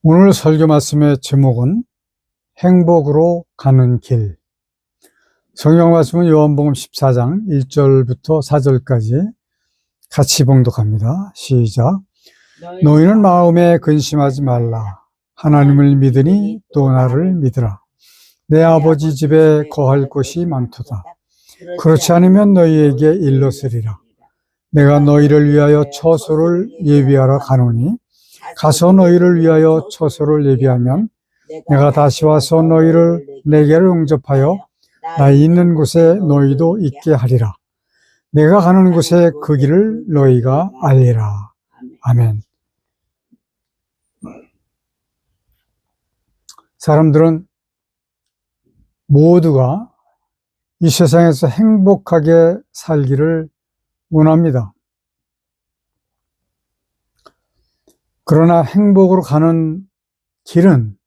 오늘 설교 말씀의 제목은 행복으로 가는 길. 성경 말씀은 요한복음 14장 1절부터 4절까지 같이 봉독합니다. 시작. 너희는 마음에 근심하지 말라. 하나님을 믿으니 또 나를 믿으라. 내 아버지 집에 거할 곳이 많도다. 그렇지 않으면 너희에게 일렀으리라. 내가 너희를 위하여 처소를 예비하러 가노니 가서 너희를 위하여 처소를 예비하면 내가 다시 와서 너희를 내게로 영접하여 나 있는 곳에 너희도 있게 하리라. 내가 가는 곳에 그 길을 너희가 알리라. 아멘. 사람들은 모두가 이 세상에서 행복하게 살기를 원합니다. 그러나 행복으로 가는 길은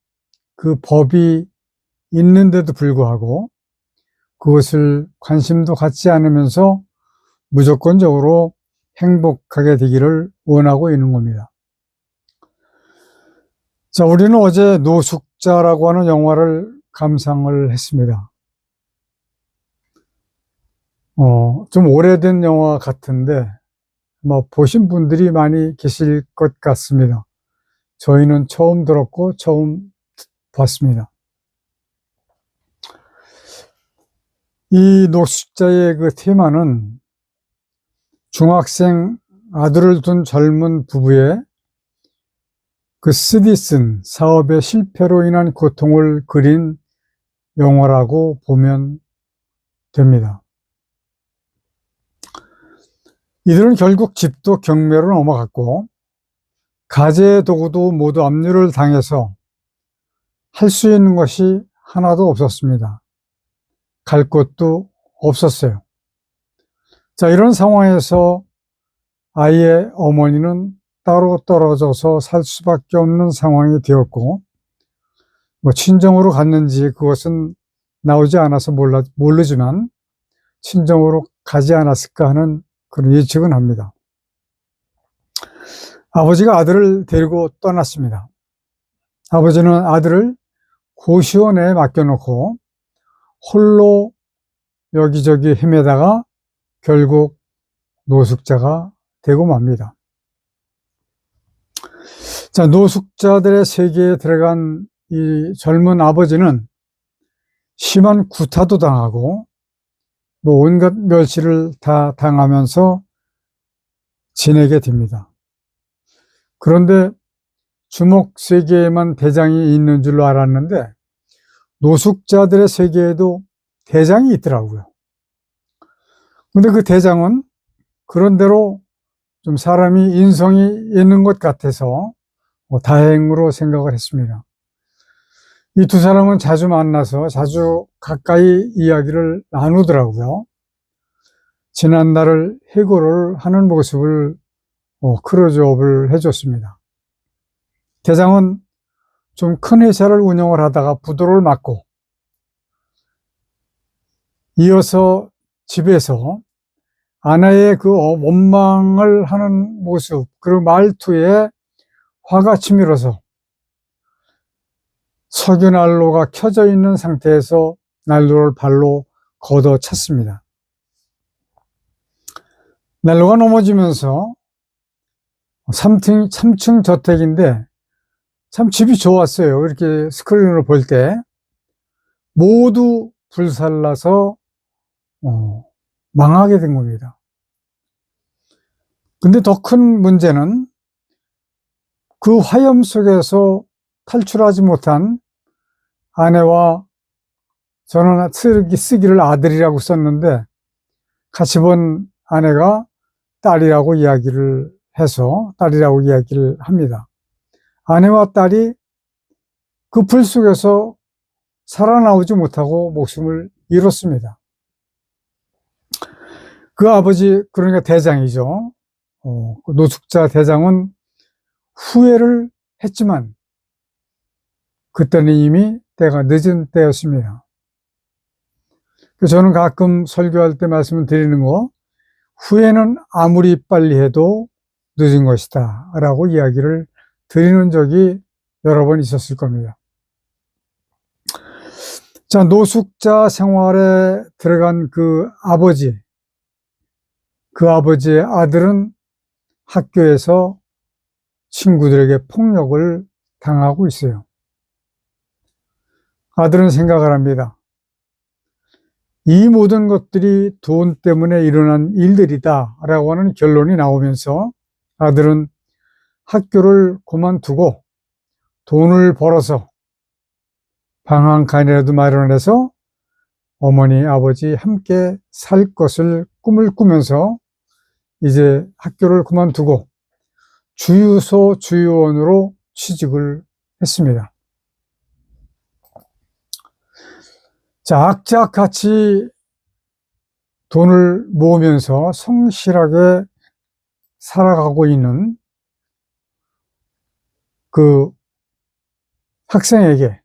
그 법이 있는데도 불구하고 그것을 관심도 갖지 않으면서 무조건적으로 행복하게 되기를 원하고 있는 겁니다. 자, 우리는 어제 노숙자라고 하는 영화를 감상을 했습니다. 좀 오래된 영화 같은데 보신 분들이 많이 계실 것 같습니다. 저희는 처음 들었고 처음 봤습니다. 이 노숙자의 그 테마는 중학생 아들을 둔 젊은 부부의 그 쓰디쓴 사업의 실패로 인한 고통을 그린 영화라고 보면 됩니다. 이들은 결국 집도 경매로 넘어갔고 가재 도구도 모두 압류를 당해서 할 수 있는 것이 하나도 없었습니다. 갈 곳도 없었어요. 자, 이런 상황에서 아이의 어머니는 따로 떨어져서 살 수밖에 없는 상황이 되었고, 친정으로 갔는지 그것은 나오지 않아서 모르지만 친정으로 가지 않았을까 하는 그런 예측은 합니다. 아버지가 아들을 데리고 떠났습니다. 아버지는 아들을 고시원에 맡겨놓고 홀로 여기저기 헤매다가 결국 노숙자가 되고 맙니다. 자, 노숙자들의 세계에 들어간 이 젊은 아버지는 심한 구타도 당하고 온갖 멸시를 다 당하면서 지내게 됩니다. 그런데 주목 세계에만 대장이 있는 줄로 알았는데 노숙자들의 세계에도 대장이 있더라고요. 근데 그 대장은 그런대로 좀 사람이 인성이 있는 것 같아서 다행으로 생각을 했습니다. 이 두 사람은 자주 만나서 자주 가까이 이야기를 나누더라고요. 지난날을 해고를 하는 모습을 크로즈업을 해줬습니다. 대장은 좀 큰 회사를 운영을 하다가 부도를 맞고 이어서 집에서 아내의 그 원망을 하는 모습, 그리고 말투에 화가 치밀어서 석유난로가 켜져 있는 상태에서 난로를 발로 걷어찼습니다. 난로가 넘어지면서 3층 저택인데 참 집이 좋았어요. 이렇게 스크린으로 볼 때 모두 불살라서 망하게 된 겁니다. 근데 더 큰 문제는 그 화염 속에서 탈출하지 못한 아내와, 저는 쓰기를 아들이라고 썼는데 같이 본 아내가 딸이라고 이야기를 합니다. 아내와 딸이 그 불 속에서 살아나오지 못하고 목숨을 잃었습니다. 그 아버지, 그러니까 대장이죠. 그 노숙자 대장은 후회를 했지만 그때는 이미 때가 늦은 때였습니다. 저는 가끔 설교할 때 말씀을 드리는 거, 후회는 아무리 빨리 해도 늦은 것이다 라고 이야기를 드리는 적이 여러 번 있었을 겁니다. 자, 노숙자 생활에 들어간 그 아버지의 아들은 학교에서 친구들에게 폭력을 당하고 있어요. 아들은 생각을 합니다. 이 모든 것들이 돈 때문에 일어난 일들이다 라고 하는 결론이 나오면서 아들은 학교를 그만두고 돈을 벌어서 방한칸이라도 마련해서 어머니, 아버지 함께 살 것을 꿈을 꾸면서 이제 학교를 그만두고 주유소 주유원으로 취직을 했습니다. 자, 악착같이 돈을 모으면서 성실하게 살아가고 있는 그 학생에게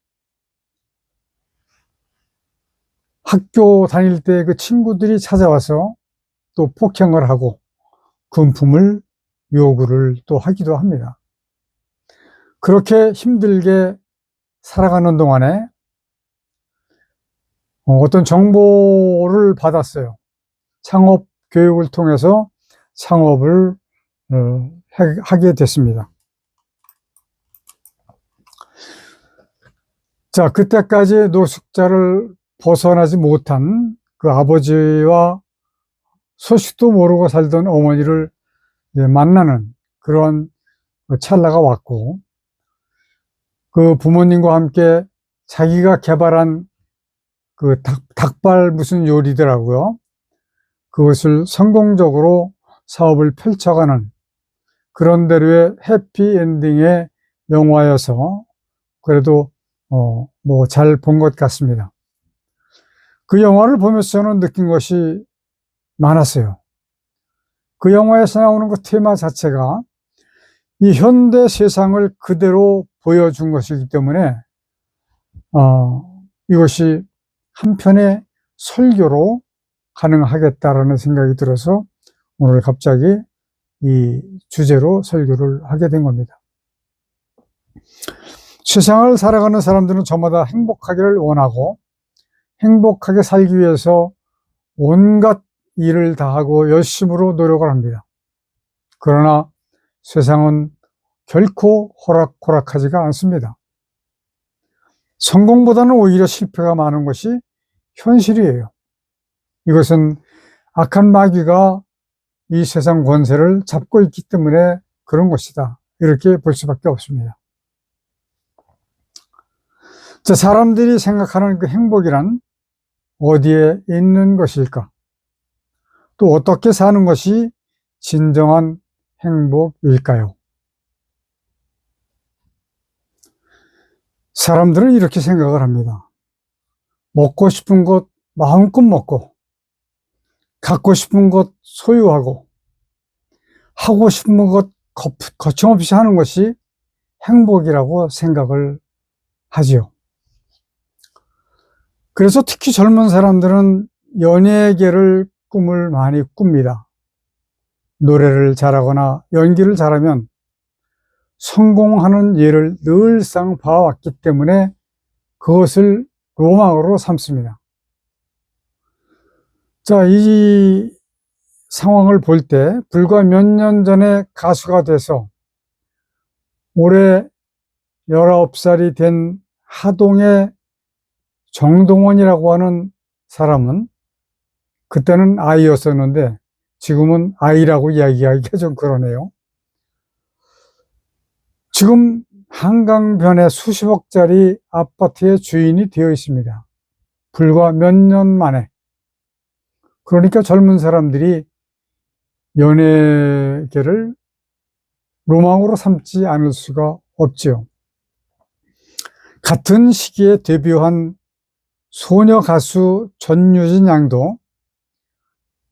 학교 다닐 때 그 친구들이 찾아와서 또 폭행을 하고 금품을 요구를 또 하기도 합니다. 그렇게 힘들게 살아가는 동안에 어떤 정보를 받았어요. 창업 교육을 통해서 창업을 하게 됐습니다. 자, 그때까지 노숙자를 벗어나지 못한 그 아버지와 소식도 모르고 살던 어머니를 만나는 그런 찰나가 왔고, 그 부모님과 함께 자기가 개발한 그 닭발 무슨 요리더라고요. 그것을 성공적으로 사업을 펼쳐가는 그런 대로의 해피엔딩의 영화여서 그래도 뭐 잘 본 것 같습니다. 그 영화를 보면서 저는 느낀 것이 많았어요. 그 영화에서 나오는 그 테마 자체가 이 현대 세상을 그대로 보여준 것이기 때문에 이것이 한편의 설교로 가능하겠다라는 생각이 들어서 오늘 갑자기 이 주제로 설교를 하게 된 겁니다. 세상을 살아가는 사람들은 저마다 행복하기를 원하고 행복하게 살기 위해서 온갖 일을 다하고 열심으로 노력을 합니다. 그러나 세상은 결코 호락호락하지가 않습니다. 성공보다는 오히려 실패가 많은 것이 현실이에요. 이것은 악한 마귀가 이 세상 권세를 잡고 있기 때문에 그런 것이다. 이렇게 볼 수밖에 없습니다. 자, 사람들이 생각하는 그 행복이란 어디에 있는 것일까? 또 어떻게 사는 것이 진정한 행복일까요? 사람들은 이렇게 생각을 합니다. 먹고 싶은 것 마음껏 먹고, 갖고 싶은 것 소유하고, 하고 싶은 것 거침없이 하는 것이 행복이라고 생각을 하지요. 그래서 특히 젊은 사람들은 연예계를 꿈을 많이 꿉니다. 노래를 잘하거나 연기를 잘하면 성공하는 예를 늘상 봐왔기 때문에 그것을 로망으로 삼습니다. 자, 이 상황을 볼 때 불과 몇 년 전에 가수가 돼서 올해 19살이 된 하동의 정동원이라고 하는 사람은 그때는 아이였었는데 지금은 아이라고 이야기하기가 좀 그러네요. 지금 한강변에 수십억짜리 아파트의 주인이 되어 있습니다. 불과 몇 년 만에. 그러니까 젊은 사람들이 연예계를 로망으로 삼지 않을 수가 없지요. 같은 시기에 데뷔한 소녀 가수 전유진 양도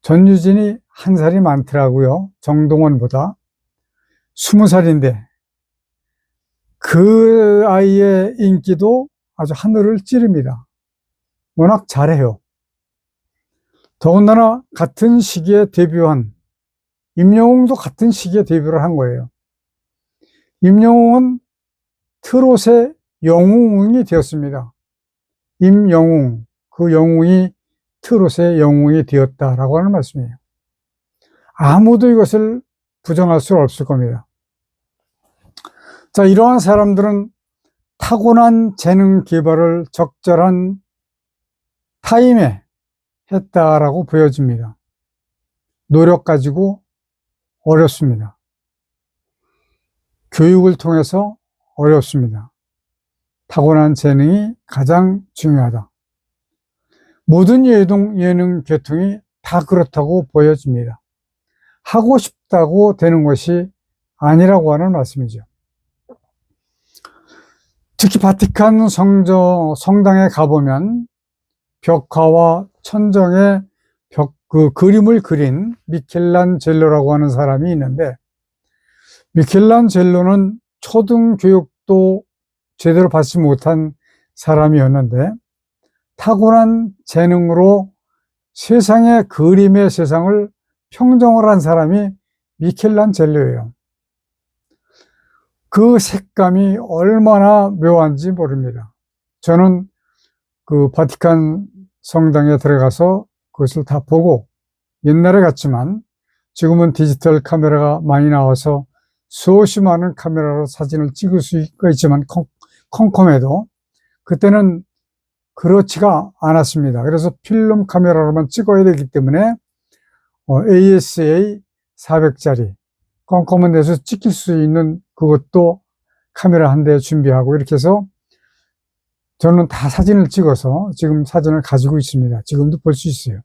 전유진이 한 살이 많더라고요. 정동원보다 20살인데 그 아이의 인기도 아주 하늘을 찌릅니다. 워낙 잘해요. 더군다나 같은 시기에 데뷔한 임영웅도 같은 시기에 데뷔를 한 거예요. 임영웅은 트롯의 영웅이 되었습니다. 임영웅, 그 영웅이 트롯의 영웅이 되었다라고 하는 말씀이에요. 아무도 이것을 부정할 수 없을 겁니다. 자, 이러한 사람들은 타고난 재능 개발을 적절한 타임에 했다라고 보여집니다. 노력 가지고 어렵습니다. 교육을 통해서 어렵습니다. 타고난 재능이 가장 중요하다. 모든 예능 계통이 다 그렇다고 보여집니다. 하고 싶다고 되는 것이 아니라고 하는 말씀이죠. 특히 바티칸 성당에 가보면 벽화와 천정에 그 그림을 그린 미켈란젤로라고 하는 사람이 있는데, 미켈란젤로는 초등교육도 제대로 받지 못한 사람이었는데 타고난 재능으로 세상의 그림의 세상을 평정을 한 사람이 미켈란젤로예요. 그 색감이 얼마나 묘한지 모릅니다. 저는 그 바티칸 성당에 들어가서 그것을 다 보고, 옛날에 같지만 지금은 디지털 카메라가 많이 나와서 수없이 많은 카메라로 사진을 찍을 수가 있지만 컴컴해도 그때는 그렇지가 않았습니다. 그래서 필름 카메라로만 찍어야 되기 때문에 ASA 400짜리 컴컴한 데서 찍힐 수 있는 그것도 카메라 한 대 준비하고 이렇게 해서 저는 다 사진을 찍어서 지금 사진을 가지고 있습니다. 지금도 볼 수 있어요.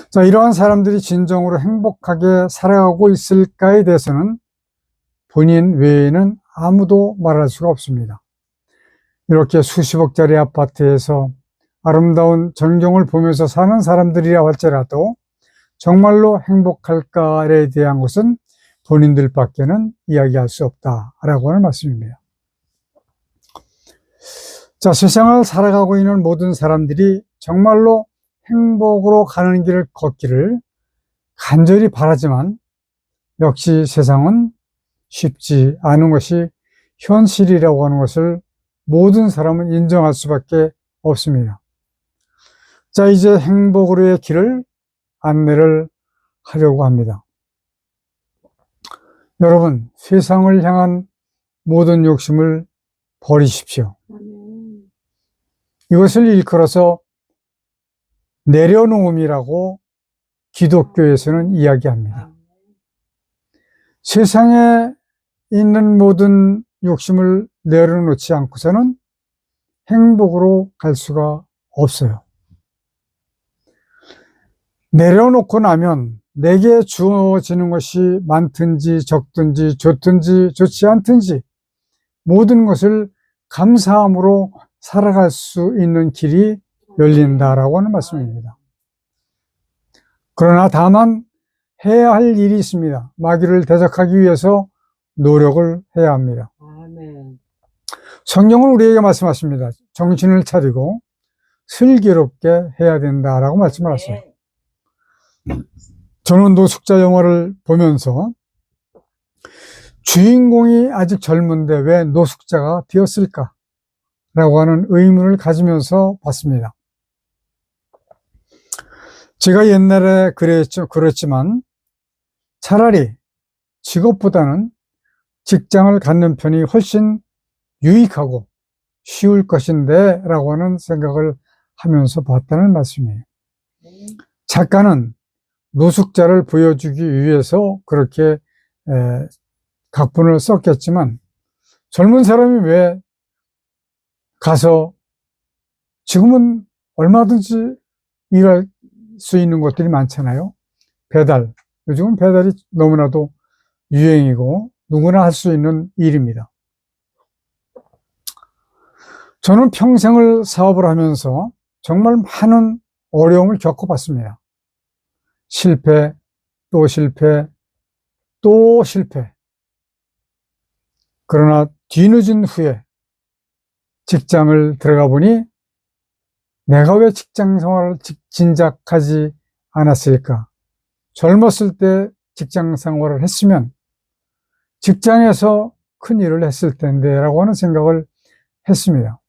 자, 이러한 사람들이 진정으로 행복하게 살아가고 있을까에 대해서는 본인 외에는 아무도 말할 수가 없습니다. 이렇게 수십억짜리 아파트에서 아름다운 전경을 보면서 사는 사람들이라 할지라도 정말로 행복할까에 대한 것은 본인들밖에는 이야기할 수 없다라고 하는 말씀입니다. 자, 세상을 살아가고 있는 모든 사람들이 정말로 행복으로 가는 길을 걷기를 간절히 바라지만 역시 세상은 쉽지 않은 것이 현실이라고 하는 것을 모든 사람은 인정할 수밖에 없습니다. 자, 이제 행복으로의 길을 안내를 하려고 합니다. 여러분, 세상을 향한 모든 욕심을 버리십시오. 이것을 일컬어서 내려놓음이라고 기독교에서는 이야기합니다. 세상에 있는 모든 욕심을 내려놓지 않고서는 행복으로 갈 수가 없어요. 내려놓고 나면 내게 주어지는 것이 많든지 적든지 좋든지 좋지 않든지 모든 것을 감사함으로 살아갈 수 있는 길이 열린다라고 하는 말씀입니다. 그러나 다만 해야 할 일이 있습니다. 마귀를 대적하기 위해서 노력을 해야 합니다. 성경은 우리에게 말씀하십니다. 정신을 차리고 슬기롭게 해야 된다라고 말씀을 하세요. 저는 노숙자 영화를 보면서 주인공이 아직 젊은데 왜 노숙자가 되었을까? 라고 하는 의문을 가지면서 봤습니다. 제가 옛날에 그랬지만 차라리 직업보다는 직장을 갖는 편이 훨씬 유익하고 쉬울 것인데 라고 하는 생각을 하면서 봤다는 말씀이에요. 작가는 노숙자를 보여주기 위해서 그렇게 각본을 썼겠지만 젊은 사람이 왜 가서 지금은 얼마든지 일할 수 있는 것들이 많잖아요. 배달, 요즘은 배달이 너무나도 유행이고 누구나 할 수 있는 일입니다. 저는 평생을 사업을 하면서 정말 많은 어려움을 겪어봤습니다. 실패, 또 실패, 또 실패. 그러나 뒤늦은 후에 직장을 들어가 보니 내가 왜 직장 생활을 진작하지 않았을까? 젊었을 때 직장 생활을 했으면 직장에서 큰 일을 했을 텐데 라고 하는 생각을 했습니다.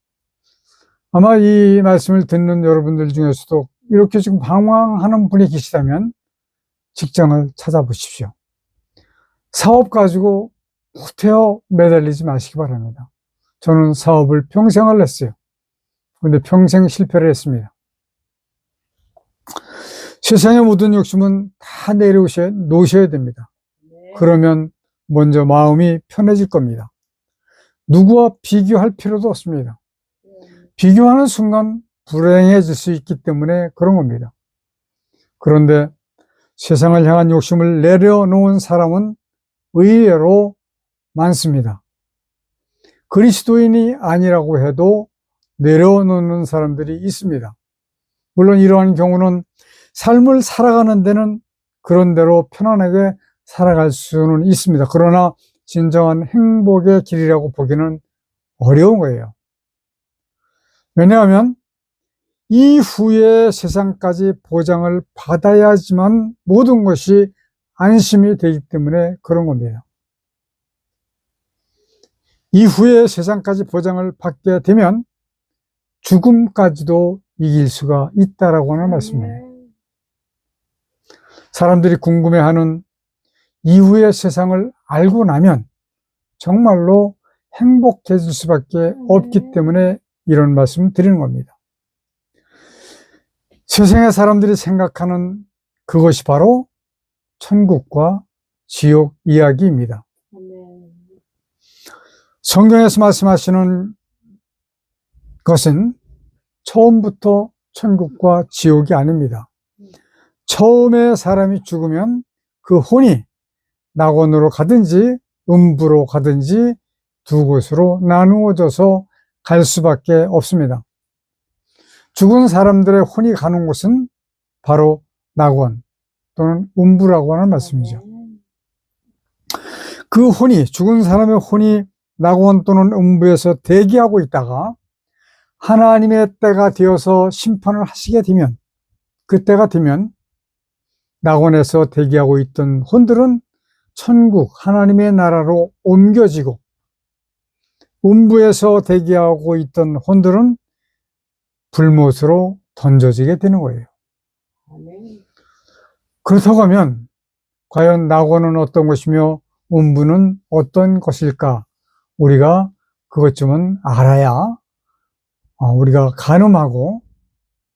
아마 이 말씀을 듣는 여러분들 중에서도 이렇게 지금 방황하는 분이 계시다면 직장을 찾아보십시오. 사업 가지고 후퇴어 매달리지 마시기 바랍니다. 저는 사업을 평생을 했어요. 그런데 평생 실패를 했습니다. 세상의 모든 욕심은 다 놓으셔야 됩니다. 그러면 먼저 마음이 편해질 겁니다. 누구와 비교할 필요도 없습니다. 비교하는 순간 불행해질 수 있기 때문에 그런 겁니다. 그런데 세상을 향한 욕심을 내려놓은 사람은 의외로 많습니다. 그리스도인이 아니라고 해도 내려놓는 사람들이 있습니다. 물론 이러한 경우는 삶을 살아가는 데는 그런 대로 편안하게 살아갈 수는 있습니다. 그러나 진정한 행복의 길이라고 보기는 어려운 거예요. 왜냐하면 이후의 세상까지 보장을 받아야지만 모든 것이 안심이 되기 때문에 그런 겁니다. 이후의 세상까지 보장을 받게 되면 죽음까지도 이길 수가 있다라고 하는 말씀이에요. 사람들이 궁금해하는 이후의 세상을 알고 나면 정말로 행복해질 수밖에 없기 때문에 이런 말씀을 드리는 겁니다. 세상의 사람들이 생각하는 그것이 바로 천국과 지옥 이야기입니다. 성경에서 말씀하시는 것은 처음부터 천국과 지옥이 아닙니다. 처음에 사람이 죽으면 그 혼이 낙원으로 가든지 음부로 가든지 두 곳으로 나누어져서 갈 수밖에 없습니다. 죽은 사람들의 혼이 가는 곳은 바로 낙원 또는 음부라고 하는 말씀이죠. 그 혼이, 죽은 사람의 혼이 낙원 또는 음부에서 대기하고 있다가 하나님의 때가 되어서 심판을 하시게 되면, 그때가 되면 낙원에서 대기하고 있던 혼들은 천국, 하나님의 나라로 옮겨지고, 음부에서 대기하고 있던 혼들은 불못으로 던져지게 되는 거예요. 그렇다고 하면 과연 낙원은 어떤 것이며 음부는 어떤 것일까? 우리가 그것 좀 알아야 우리가 가늠하고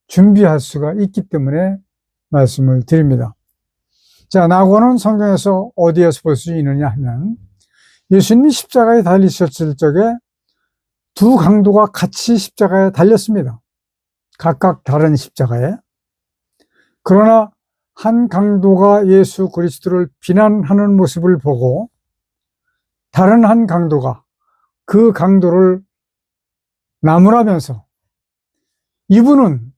준비할 수가 있기 때문에 말씀을 드립니다. 자, 낙원은 성경에서 어디에서 볼 수 있느냐 하면 예수님이 십자가에 달리셨을 적에 두 강도가 같이 십자가에 달렸습니다. 각각 다른 십자가에. 그러나 한 강도가 예수 그리스도를 비난하는 모습을 보고 다른 한 강도가 그 강도를 나무라면서 이분은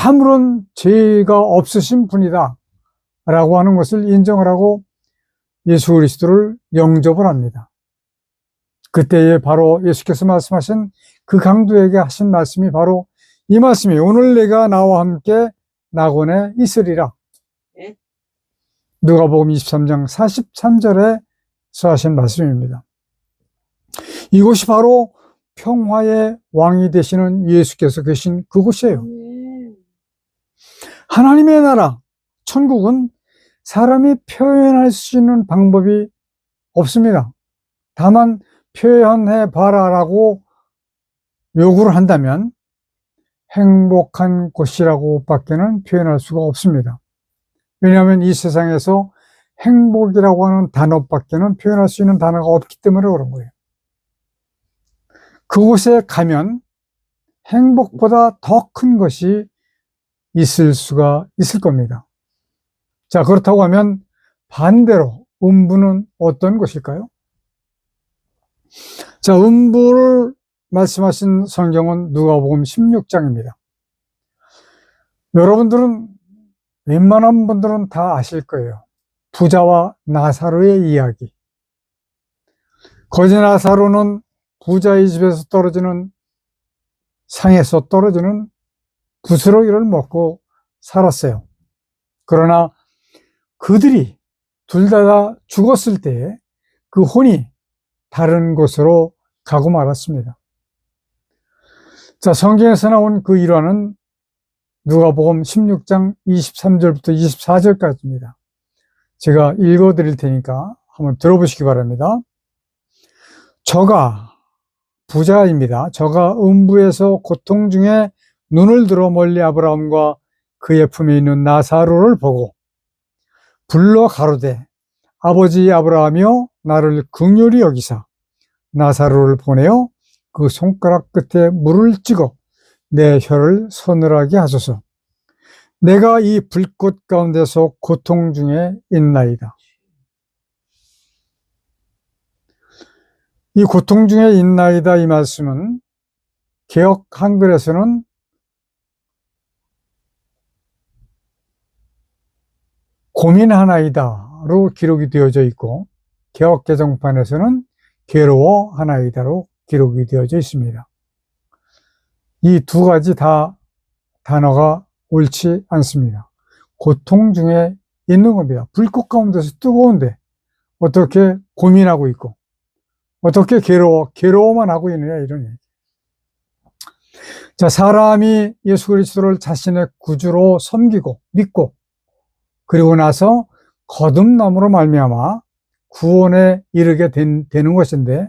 아무런 죄가 없으신 분이다 라고 하는 것을 인정을 하고 예수 그리스도를 영접을 합니다. 그때에 바로 예수께서 말씀하신 그 강도에게 하신 말씀이 바로 이 말씀이에요. 오늘 내가 나와 함께 낙원에 있으리라. 누가복음 23장 43절에서 하신 말씀입니다. 이곳이 바로 평화의 왕이 되시는 예수께서 계신 그곳이에요. 하나님의 나라, 천국은 사람이 표현할 수 있는 방법이 없습니다. 다만 표현해 봐라라고 요구를 한다면 행복한 곳이라고 밖에는 표현할 수가 없습니다. 왜냐하면 이 세상에서 행복이라고 하는 단어밖에는 표현할 수 있는 단어가 없기 때문에 그런 거예요. 그곳에 가면 행복보다 더 큰 것이 있을 수가 있을 겁니다. 자, 그렇다고 하면 반대로 음부는 어떤 곳일까요? 자, 음부를 말씀하신 성경은 누가복음 16장입니다. 여러분들은 웬만한 분들은 다 아실 거예요. 부자와 나사로의 이야기. 거지 나사로는 부자의 집에서 떨어지는 상에서 떨어지는 부스러기를 먹고 살았어요. 그러나 그들이 둘 다 죽었을 때 그 혼이 다른 곳으로 가고 말았습니다. 자, 성경에서 나온 그 일화는 누가복음 16장 23절부터 24절까지입니다. 제가 읽어드릴 테니까 한번 들어보시기 바랍니다. 저가 부자입니다. 저가 음부에서 고통 중에 눈을 들어 멀리 아브라함과 그의 품에 있는 나사로를 보고 불러 가로되 아버지 아브라함이여 나를 긍휼히 여기사 나사로를 보내어 그 손가락 끝에 물을 찍어 내 혀를 서늘하게 하소서. 내가 이 불꽃 가운데서 고통 중에 있나이다. 이 고통 중에 있나이다 이 말씀은 개역 한글에서는 고민하나이다로 기록이 되어져 있고 개역 개정판에서는 괴로워하나이다로 기록이 되어져 있습니다. 이 두 가지 다 단어가 옳지 않습니다. 고통 중에 있는 겁니다. 불꽃 가운데서 뜨거운데 어떻게 고민하고 있고 어떻게 괴로워만 하고 있느냐 이런 얘기. 자, 사람이 예수 그리스도를 자신의 구주로 섬기고 믿고 그리고 나서 거듭남으로 말미암아 구원에 이르게 되는 것인데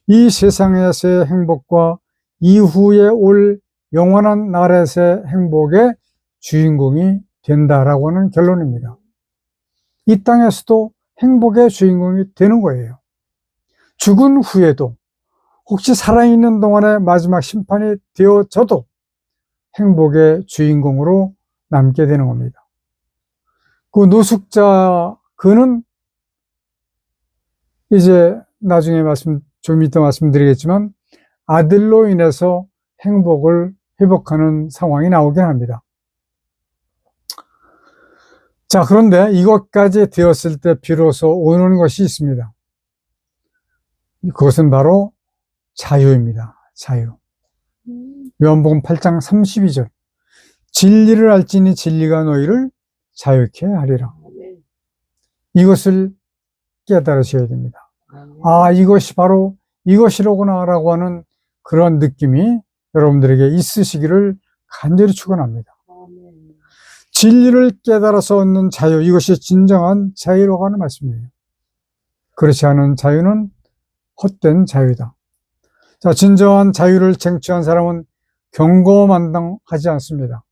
이 세상에서의 행복과 이후에 올 영원한 나라에서의 행복의 주인공이 된다라고 하는 결론입니다. 이 땅에서도 행복의 주인공이 되는 거예요. 죽은 후에도 혹시 살아있는 동안에 마지막 심판이 되어져도 행복의 주인공으로 남게 되는 겁니다. 그 노숙자 그는 이제 나중에 좀 이따 말씀드리겠지만 아들로 인해서 행복을 회복하는 상황이 나오긴 합니다. 자, 그런데 이것까지 되었을 때 비로소 오는 것이 있습니다. 그것은 바로 자유입니다. 자유. 요한복음 8장 32절. 진리를 알지니 진리가 너희를 자유케 하리라. 이것을 깨달으셔야 됩니다. 아, 이것이 바로 이것이로구나 라고 하는 그런 느낌이 여러분들에게 있으시기를 간절히 축원합니다. 진리를 깨달아서 얻는 자유, 이것이 진정한 자유라고 하는 말씀이에요. 그렇지 않은 자유는 헛된 자유다. 자, 진정한 자유를 쟁취한 사람은 경고만당하지 않습니다.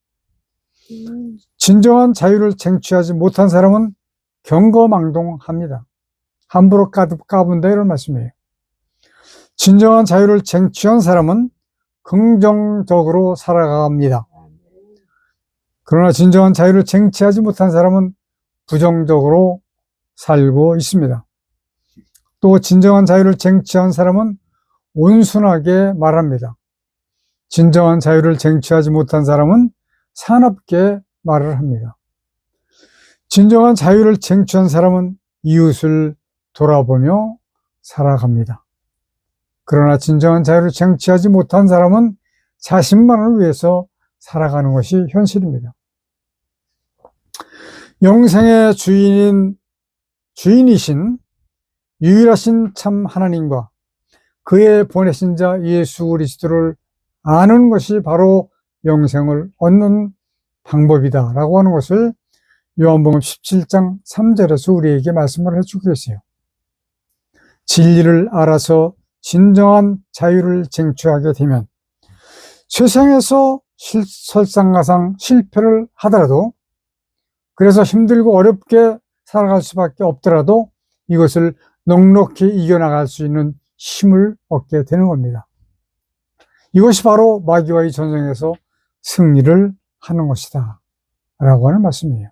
진정한 자유를 쟁취하지 못한 사람은 경거망동합니다. 함부로 까분다 이런 말씀이에요. 진정한 자유를 쟁취한 사람은 긍정적으로 살아갑니다. 그러나 진정한 자유를 쟁취하지 못한 사람은 부정적으로 살고 있습니다. 또 진정한 자유를 쟁취한 사람은 온순하게 말합니다. 진정한 자유를 쟁취하지 못한 사람은 사납게 말을 합니다. 진정한 자유를 쟁취한 사람은 이웃을 돌아보며 살아갑니다. 그러나 진정한 자유를 쟁취하지 못한 사람은 자신만을 위해서 살아가는 것이 현실입니다. 영생의 주인이신 유일하신 참 하나님과 그의 보내신 자 예수 그리스도를 아는 것이 바로 영생을 얻는 방법이다 라고 하는 것을 요한복음 17장 3절에서 우리에게 말씀을 해주고 계세요. 진리를 알아서 진정한 자유를 쟁취하게 되면 세상에서 설상가상 실패를 하더라도 그래서 힘들고 어렵게 살아갈 수밖에 없더라도 이것을 넉넉히 이겨나갈 수 있는 힘을 얻게 되는 겁니다. 이것이 바로 마귀와의 전쟁에서 승리를 하는 것이다 라고 하는 말씀이에요.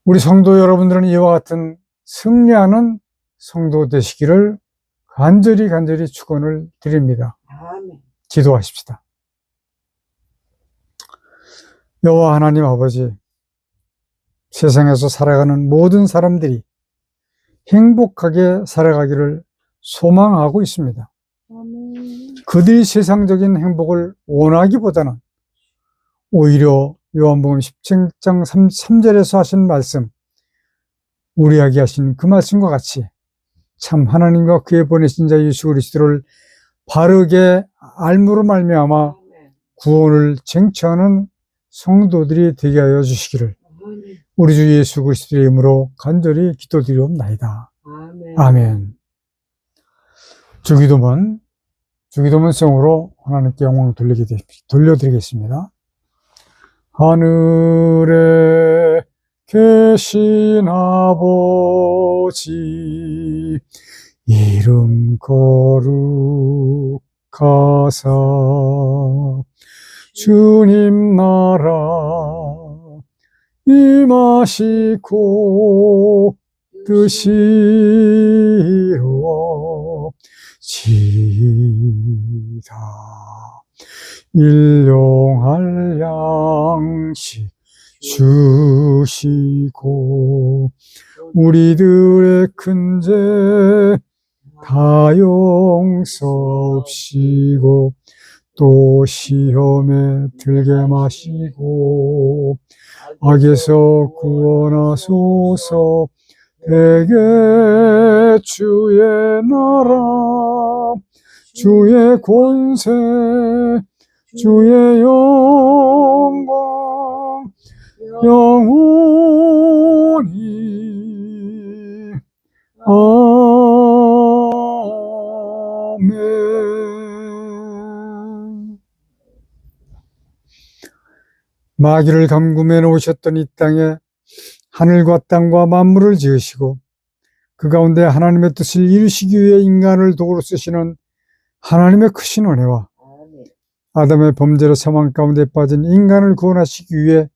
우리 성도 여러분들은 이와 같은 승리하는 성도 되시기를 간절히 축원을 드립니다. 기도하십시다. 여호와 하나님 아버지, 세상에서 살아가는 모든 사람들이 행복하게 살아가기를 소망하고 있습니다. 그들이 세상적인 행복을 원하기보다는 오히려 요한복음 17장 3절에서 하신 말씀, 우리에게 하신 그 말씀과 같이 참 하나님과 그의 보내신 자 예수 그리스도를 바르게 알므로 말미암아 아멘. 구원을 쟁취하는 성도들이 되게 하여 주시기를 아멘. 우리 주 예수 그리스도의 이름으로 간절히 기도드리옵나이다. 아멘. 아멘. 주기도문 성으로 하나님께 영광을 돌려드리겠습니다. 하늘에 계신 아버지 이름 거룩하사 주님 나라 임하시고 뜻이 이루어지이다. 일용할 양식 주시고 우리들의 큰 죄 다 용서옵시고 또 시험에 들게 마시고 악에서 구원하소서. 대개 주의 나라 주의 권세 주의 영광 영원히 아멘. 마귀를 감금해 놓으셨던 이 땅에 하늘과 땅과 만물을 지으시고 그 가운데 하나님의 뜻을 이루시기 위해 인간을 도구로 쓰시는 하나님의 크신 은혜와 아멘. 아담의 범죄로 사망 가운데 빠진 인간을 구원하시기 위해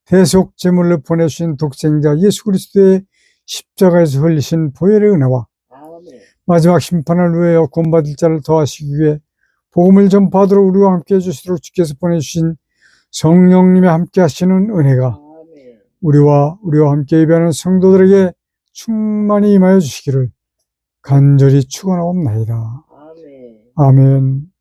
대속 제물로 보내주신 독생자 예수 그리스도의 십자가에서 흘리신 보혈의 은혜와 아멘. 마지막 심판을 위하여 구원받을 자를 더하시기 위해 복음을 전파하도록 우리와 함께 해주시도록 주께서 보내주신 성령님의 함께 하시는 은혜가 아멘. 우리와 함께 예배하는 성도들에게 충만히 임하여 주시기를 간절히 축원하옵나이다. 아멘. 아멘.